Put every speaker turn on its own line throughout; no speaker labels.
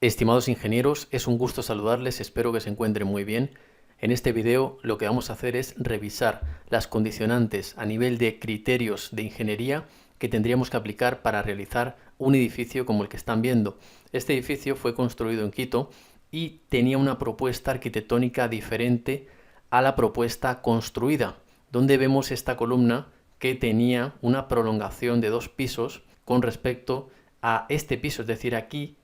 Estimados ingenieros, es un gusto saludarles, espero que se encuentren muy bien. En este video lo que vamos a hacer es revisar las condicionantes a nivel de criterios de ingeniería que tendríamos que aplicar para realizar un edificio como el que están viendo. Este edificio fue construido en Quito y tenía una propuesta arquitectónica diferente a la propuesta construida, donde vemos esta columna que tenía una prolongación de 2 pisos con respecto a este piso, es decir, aquí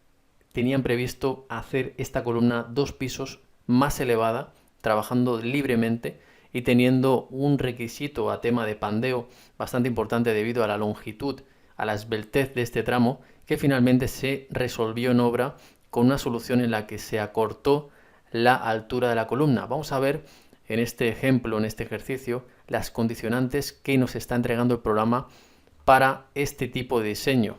tenían previsto hacer esta columna 2 pisos más elevada, trabajando libremente y teniendo un requisito a tema de pandeo bastante importante debido a la longitud, a la esbeltez de este tramo, que finalmente se resolvió en obra con una solución en la que se acortó la altura de la columna. Vamos a ver en este ejemplo, en este ejercicio, las condicionantes que nos está entregando el programa para este tipo de diseño,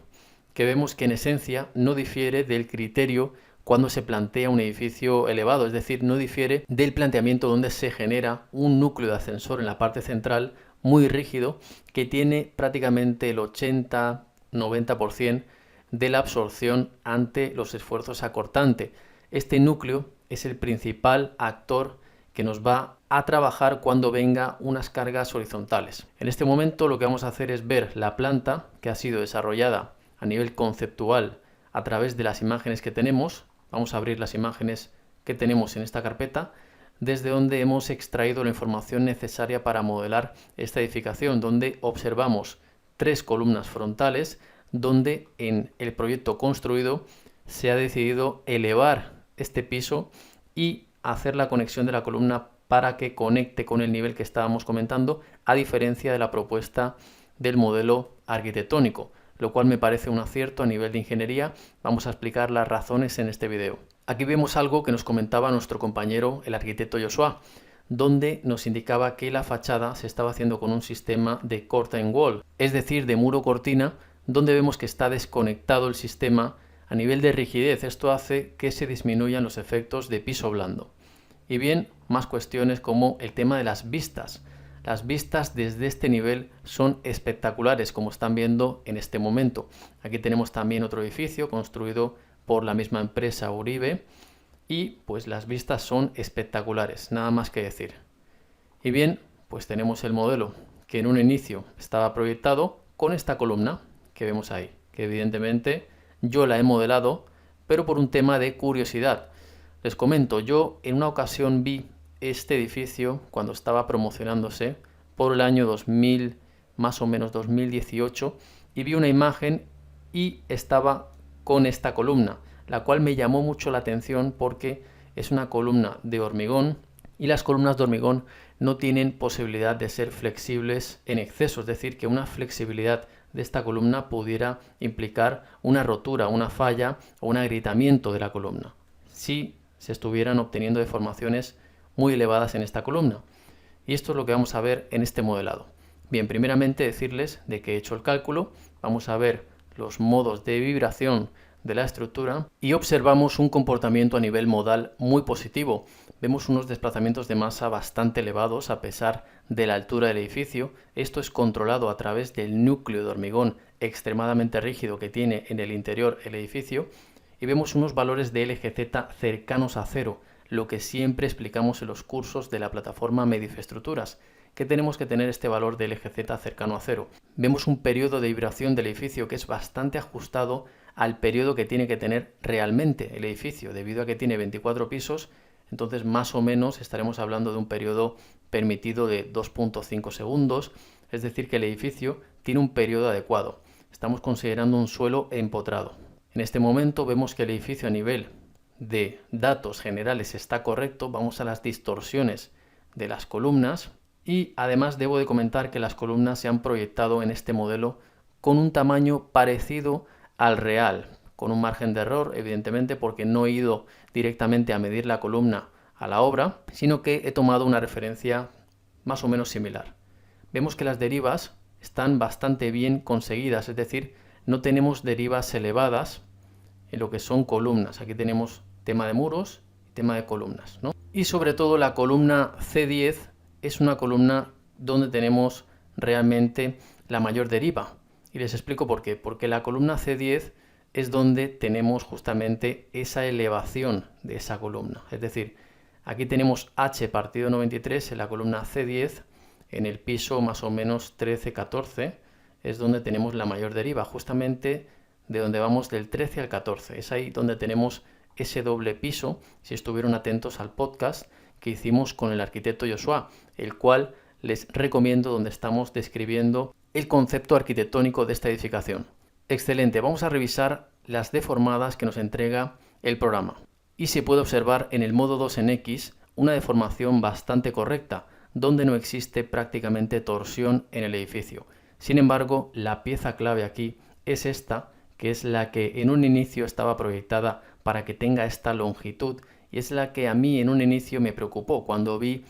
que vemos que en esencia no difiere del criterio cuando se plantea un edificio elevado, es decir, no difiere del planteamiento donde se genera un núcleo de ascensor en la parte central muy rígido que tiene prácticamente el 80-90% de la absorción ante los esfuerzos acortantes. Este núcleo es el principal actor que nos va a trabajar cuando venga unas cargas horizontales. En este momento lo que vamos a hacer es ver la planta que ha sido desarrollada a nivel conceptual a través de las imágenes que tenemos. Vamos a abrir las imágenes que tenemos en esta carpeta, desde donde hemos extraído la información necesaria para modelar esta edificación, donde observamos 3 columnas frontales, donde en el proyecto construido se ha decidido elevar este piso y hacer la conexión de la columna para que conecte con el nivel que estábamos comentando, a diferencia de la propuesta del modelo arquitectónico, lo cual me parece un acierto a nivel de ingeniería. Vamos a explicar las razones en este video. Aquí vemos algo que nos comentaba nuestro compañero, el arquitecto Joshua, donde nos indicaba que la fachada se estaba haciendo con un sistema de curtain wall, es decir, de muro cortina, donde vemos que está desconectado el sistema a nivel de rigidez. Esto hace que se disminuyan los efectos de piso blando. Y bien, más cuestiones como el tema de las vistas. Las vistas desde este nivel son espectaculares, como están viendo en este momento. Aquí tenemos también otro edificio construido por la misma empresa Uribe y pues las vistas son espectaculares, nada más que decir. Y bien, pues tenemos el modelo que en un inicio estaba proyectado con esta columna que vemos ahí, que evidentemente yo la he modelado, pero por un tema de curiosidad. Les comento, yo en una ocasión vi este edificio cuando estaba promocionándose por el año 2000, más o menos 2018, y vi una imagen y estaba con esta columna, la cual me llamó mucho la atención porque es una columna de hormigón y las columnas de hormigón no tienen posibilidad de ser flexibles en exceso, es decir, que una flexibilidad de esta columna pudiera implicar una rotura, una falla o un agrietamiento de la columna, si se estuvieran obteniendo deformaciones muy elevadas en esta columna. Y esto es lo que vamos a ver en este modelado. Bien, primeramente decirles de que he hecho el cálculo. Vamos a ver los modos de vibración de la estructura y observamos un comportamiento a nivel modal muy positivo. Vemos unos desplazamientos de masa bastante elevados a pesar de la altura del edificio. Esto es controlado a través del núcleo de hormigón extremadamente rígido que tiene en el interior el edificio, y vemos unos valores de LGZ cercanos a 0, lo que siempre explicamos en los cursos de la plataforma Medifestructuras, que tenemos que tener este valor de LGZ cercano a 0. Vemos un periodo de vibración del edificio que es bastante ajustado al periodo que tiene que tener realmente el edificio, debido a que tiene 24 pisos, entonces más o menos estaremos hablando de un periodo permitido de 2.5 segundos, es decir, que el edificio tiene un periodo adecuado. Estamos considerando un suelo empotrado. En este momento vemos que el edificio a nivel de datos generales está correcto. Vamos a las distorsiones de las columnas y además debo de comentar que las columnas se han proyectado en este modelo con un tamaño parecido al real, con un margen de error evidentemente porque no he ido directamente a medir la columna a la obra, sino que he tomado una referencia más o menos similar. Vemos que las derivas están bastante bien conseguidas, es decir, no tenemos derivas elevadas en lo que son columnas. Aquí tenemos tema de muros y tema de columnas, ¿no? Y sobre todo la columna C10 es una columna donde tenemos realmente la mayor deriva. Y les explico por qué. Porque la columna C10 es donde tenemos justamente esa elevación de esa columna. Es decir, aquí tenemos H partido 93 en la columna C10, en el piso más o menos 13-14, es donde tenemos la mayor deriva, justamente de donde vamos del 13 al 14. Es ahí donde tenemos ese doble piso, si estuvieron atentos al podcast que hicimos con el arquitecto Joshua, el cual les recomiendo, donde estamos describiendo el concepto arquitectónico de esta edificación. Excelente, vamos a revisar las deformadas que nos entrega el programa. Y se puede observar en el modo 2 en X una deformación bastante correcta, donde no existe prácticamente torsión en el edificio. Sin embargo, la pieza clave aquí es esta, que es la que en un inicio estaba proyectada para que tenga esta longitud, y es la que a mí en un inicio me preocupó cuando vi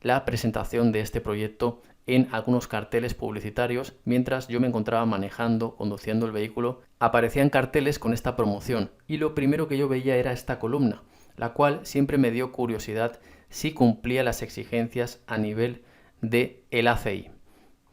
la presentación de este proyecto en algunos carteles publicitarios. Mientras yo me encontraba conduciendo el vehículo, aparecían carteles con esta promoción y lo primero que yo veía era esta columna, la cual siempre me dio curiosidad si cumplía las exigencias a nivel de el ACI.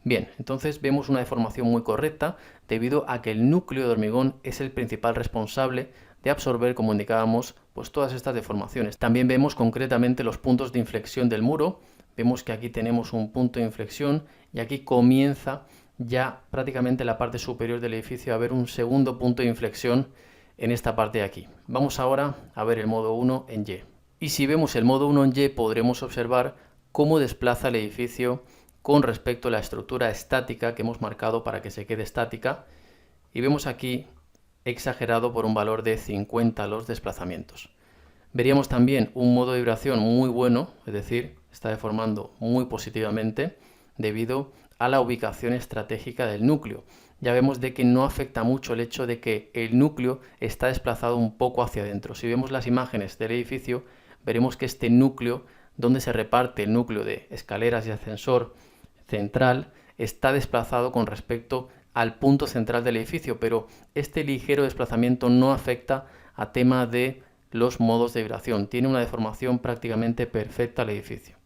Bien, entonces vemos una deformación muy correcta debido a que el núcleo de hormigón es el principal responsable de absorber, como indicábamos, pues todas estas deformaciones. También vemos concretamente los puntos de inflexión del muro. Vemos que aquí tenemos un punto de inflexión y aquí comienza ya prácticamente la parte superior del edificio a haber un segundo punto de inflexión en esta parte de aquí. Vamos ahora a ver el modo 1 en Y. Y si vemos el modo 1 en Y podremos observar cómo desplaza el edificio con respecto a la estructura estática que hemos marcado para que se quede estática. Y vemos aquí exagerado por un valor de 50 los desplazamientos. Veríamos también un modo de vibración muy bueno, es decir, está deformando muy positivamente debido a la ubicación estratégica del núcleo. Ya vemos de que no afecta mucho el hecho de que el núcleo está desplazado un poco hacia adentro. Si vemos las imágenes del edificio, veremos que este núcleo, donde se reparte el núcleo de escaleras y ascensor central, está desplazado con respecto al punto central del edificio, pero este ligero desplazamiento no afecta a tema de los modos de vibración. Tiene una deformación prácticamente perfecta al edificio.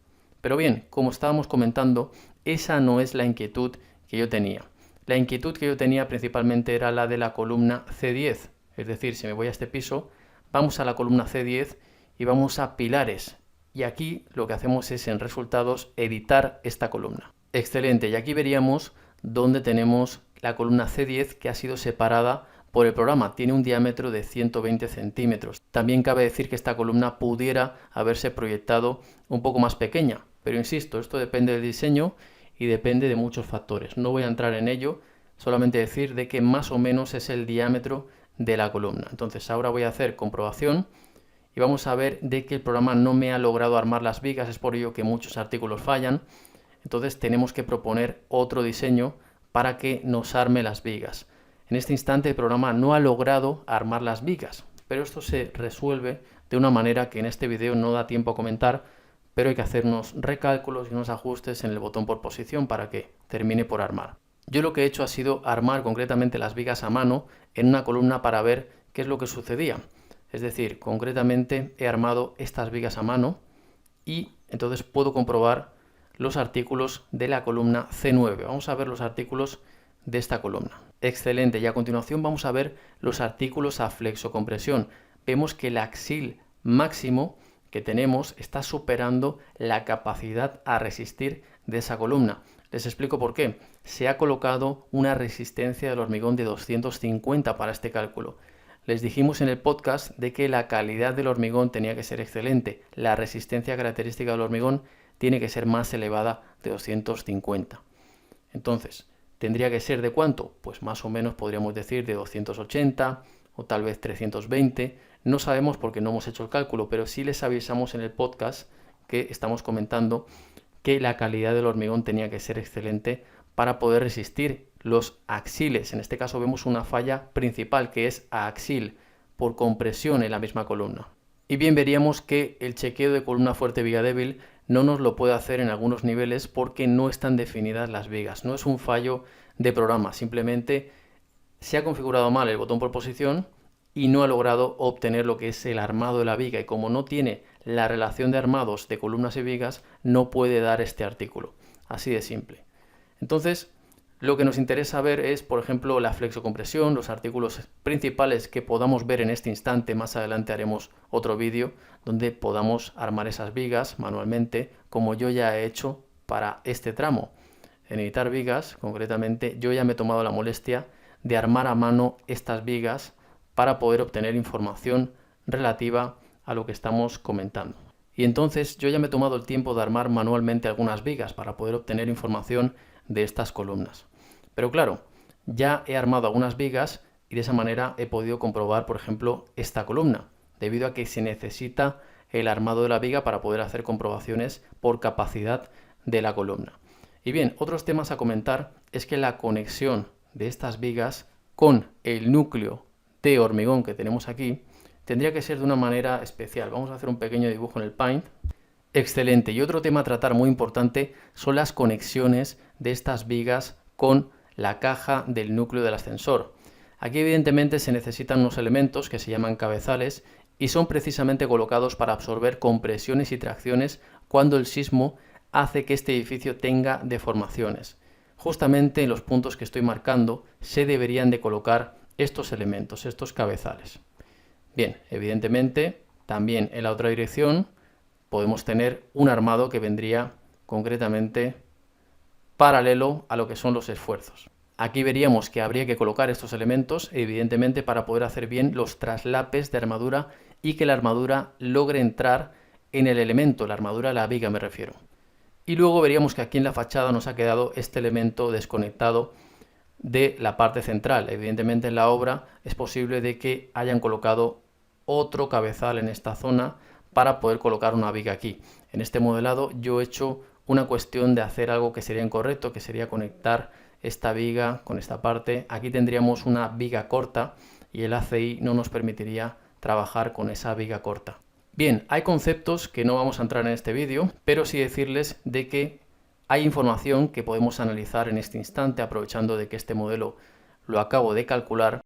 Pero bien, como estábamos comentando, esa no es la inquietud que yo tenía. La inquietud que yo tenía principalmente era la de la columna C10. Es decir, si me voy a este piso, vamos a la columna C10 y vamos a pilares. Y aquí lo que hacemos es en resultados editar esta columna. Excelente, y aquí veríamos donde tenemos la columna C10 que ha sido separada por el programa. Tiene un diámetro de 120 centímetros. También cabe decir que esta columna pudiera haberse proyectado un poco más pequeña, pero insisto, esto depende del diseño y depende de muchos factores. No voy a entrar en ello, solamente decir de que más o menos es el diámetro de la columna. Entonces ahora voy a hacer comprobación y vamos a ver de que el programa no me ha logrado armar las vigas, es por ello que muchos artículos fallan. Entonces tenemos que proponer otro diseño para que nos arme las vigas. En este instante el programa no ha logrado armar las vigas, pero esto se resuelve de una manera que en este vídeo no da tiempo a comentar, pero hay que hacer unos recálculos y unos ajustes en el botón por posición para que termine por armar. Yo lo que he hecho ha sido armar concretamente las vigas a mano en una columna para ver qué es lo que sucedía. Es decir, concretamente he armado estas vigas a mano y entonces puedo comprobar los artículos de la columna C9. Vamos a ver los artículos de esta columna. Excelente, y a continuación vamos a ver los artículos a flexocompresión. Vemos que el axil máximo que tenemos está superando la capacidad a resistir de esa columna. Les explico por qué. Se ha colocado una resistencia del hormigón de 250 para este cálculo. Les dijimos en el podcast de que la calidad del hormigón tenía que ser excelente. La resistencia característica del hormigón tiene que ser más elevada de 250. Entonces, ¿tendría que ser de cuánto? Pues más o menos podríamos decir de 280 o tal vez 320. No sabemos porque no hemos hecho el cálculo, pero sí les avisamos en el podcast que estamos comentando que la calidad del hormigón tenía que ser excelente para poder resistir los axiles. En este caso vemos una falla principal que es axil por compresión en la misma columna. Y bien, veríamos que el chequeo de columna fuerte viga débil no nos lo puede hacer en algunos niveles porque no están definidas las vigas. No es un fallo de programa, simplemente se ha configurado mal el botón por posición y no ha logrado obtener lo que es el armado de la viga, y como no tiene la relación de armados de columnas y vigas, no puede dar este artículo. Así de simple. Entonces, Lo que nos interesa ver es, por ejemplo, la flexocompresión, los artículos principales que podamos ver en este instante. Más adelante haremos otro vídeo donde podamos armar esas vigas manualmente, como yo ya he hecho para este tramo. En editar vigas, concretamente, yo ya me he tomado la molestia de armar a mano estas vigas para poder obtener información relativa a lo que estamos comentando. Y entonces yo ya me he tomado el tiempo de armar manualmente algunas vigas para poder obtener información de estas columnas. Pero claro, ya he armado algunas vigas y de esa manera he podido comprobar, por ejemplo, esta columna, debido a que se necesita el armado de la viga para poder hacer comprobaciones por capacidad de la columna. Y bien, otros temas a comentar es que la conexión de estas vigas con el núcleo de hormigón que tenemos aquí tendría que ser de una manera especial. Vamos a hacer un pequeño dibujo en el Paint. Excelente. Y otro tema a tratar muy importante son las conexiones de estas vigas con la caja del núcleo del ascensor. Aquí evidentemente se necesitan unos elementos que se llaman cabezales y son precisamente colocados para absorber compresiones y tracciones cuando el sismo hace que este edificio tenga deformaciones. Justamente en los puntos que estoy marcando se deberían de colocar estos elementos, estos cabezales. Bien, evidentemente también en la otra dirección podemos tener un armado que vendría concretamente paralelo a lo que son los esfuerzos. Aquí veríamos que habría que colocar estos elementos, evidentemente, para poder hacer bien los traslapes de armadura y que la armadura logre entrar en el elemento, la armadura de la viga me refiero. Y luego veríamos que aquí en la fachada nos ha quedado este elemento desconectado de la parte central. Evidentemente en la obra es posible de que hayan colocado otro cabezal en esta zona para poder colocar una viga aquí. En este modelado yo he hecho una cuestión de hacer algo que sería incorrecto, que sería conectar esta viga con esta parte. Aquí tendríamos una viga corta y el ACI no nos permitiría trabajar con esa viga corta. Bien, hay conceptos que no vamos a entrar en este vídeo, pero sí decirles de que hay información que podemos analizar en este instante, aprovechando de que este modelo lo acabo de calcular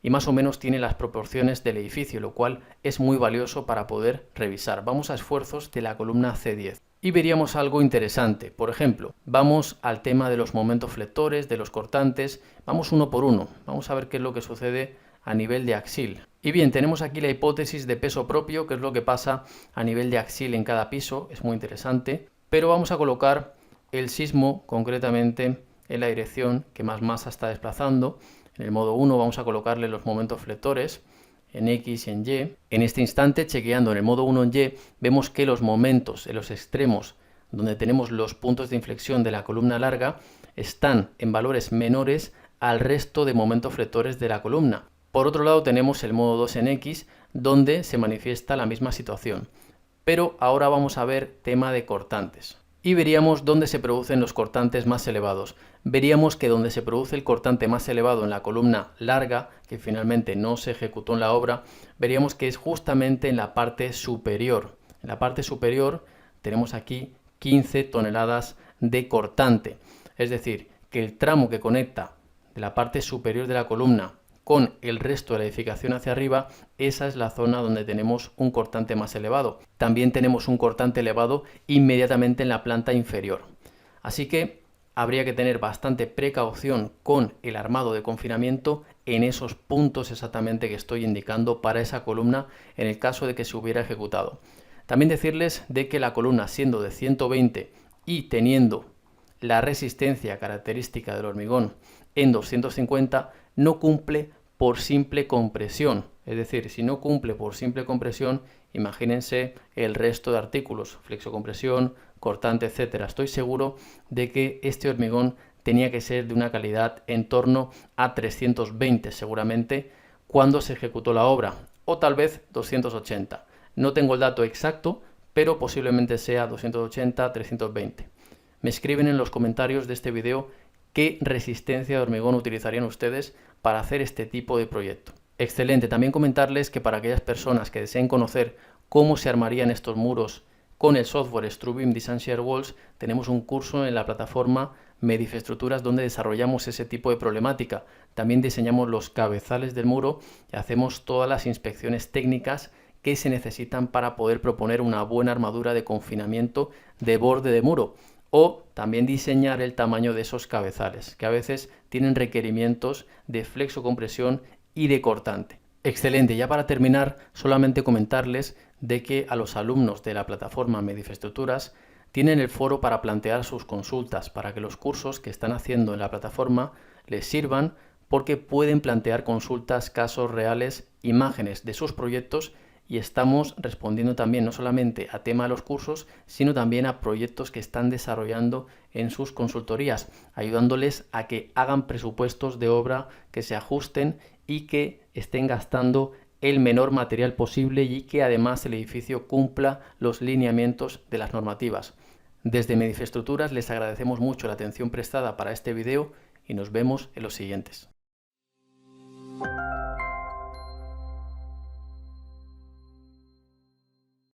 y más o menos tiene las proporciones del edificio, lo cual es muy valioso para poder revisar. Vamos a esfuerzos de la columna C10 y veríamos algo interesante. Por ejemplo, vamos al tema de los momentos flectores, de los cortantes, vamos uno por uno, vamos a ver qué es lo que sucede a nivel de axil. Y bien, tenemos aquí la hipótesis de peso propio, que es lo que pasa a nivel de axil en cada piso, es muy interesante, pero vamos a colocar el sismo concretamente en la dirección que más masa está desplazando. En el modo 1 vamos a colocarle los momentos flectores en X y en Y. En este instante, chequeando en el modo 1 en Y, vemos que los momentos en los extremos, donde tenemos los puntos de inflexión de la columna larga, están en valores menores al resto de momentos flectores de la columna. Por otro lado tenemos el modo 2 en X, donde se manifiesta la misma situación. Pero ahora vamos a ver tema de cortantes. Y veríamos dónde se producen los cortantes más elevados. Veríamos que donde se produce el cortante más elevado en la columna larga, que finalmente no se ejecutó en la obra, veríamos que es justamente en la parte superior. En la parte superior tenemos aquí 15 toneladas de cortante. Es decir, que el tramo que conecta de la parte superior de la columna con el resto de la edificación hacia arriba, esa es la zona donde tenemos un cortante más elevado. También tenemos un cortante elevado inmediatamente en la planta inferior. Así que habría que tener bastante precaución con el armado de confinamiento en esos puntos exactamente que estoy indicando para esa columna en el caso de que se hubiera ejecutado. También decirles de que la columna, siendo de 120 y teniendo la resistencia característica del hormigón en 250, no cumple por simple compresión. Es decir, si no cumple por simple compresión, imagínense el resto de artículos, flexocompresión, cortante, etcétera. Estoy seguro de que este hormigón tenía que ser de una calidad en torno a 320 seguramente cuando se ejecutó la obra, o tal vez 280. No tengo el dato exacto, pero posiblemente sea 280, 320. Me escriben en los comentarios de este video qué resistencia de hormigón utilizarían ustedes para hacer este tipo de proyecto. Excelente, también comentarles que para aquellas personas que deseen conocer cómo se armarían estos muros con el software StruBeam Design Shear Walls, tenemos un curso en la plataforma Medifestructuras donde desarrollamos ese tipo de problemática. También diseñamos los cabezales del muro y hacemos todas las inspecciones técnicas que se necesitan para poder proponer una buena armadura de confinamiento de borde de muro. o también diseñar el tamaño de esos cabezales, que a veces tienen requerimientos de flexocompresión y de cortante. Excelente, ya para terminar, solamente comentarles de que a los alumnos de la plataforma Medinfraestructuras tienen el foro para plantear sus consultas, para que los cursos que están haciendo en la plataforma les sirvan, porque pueden plantear consultas, casos reales, imágenes de sus proyectos, y estamos respondiendo también no solamente a tema de los cursos, sino también a proyectos que están desarrollando en sus consultorías, ayudándoles a que hagan presupuestos de obra que se ajusten y que estén gastando el menor material posible y que además el edificio cumpla los lineamientos de las normativas. Desde Medinfraestructuras les agradecemos mucho la atención prestada para este video y nos vemos en los siguientes.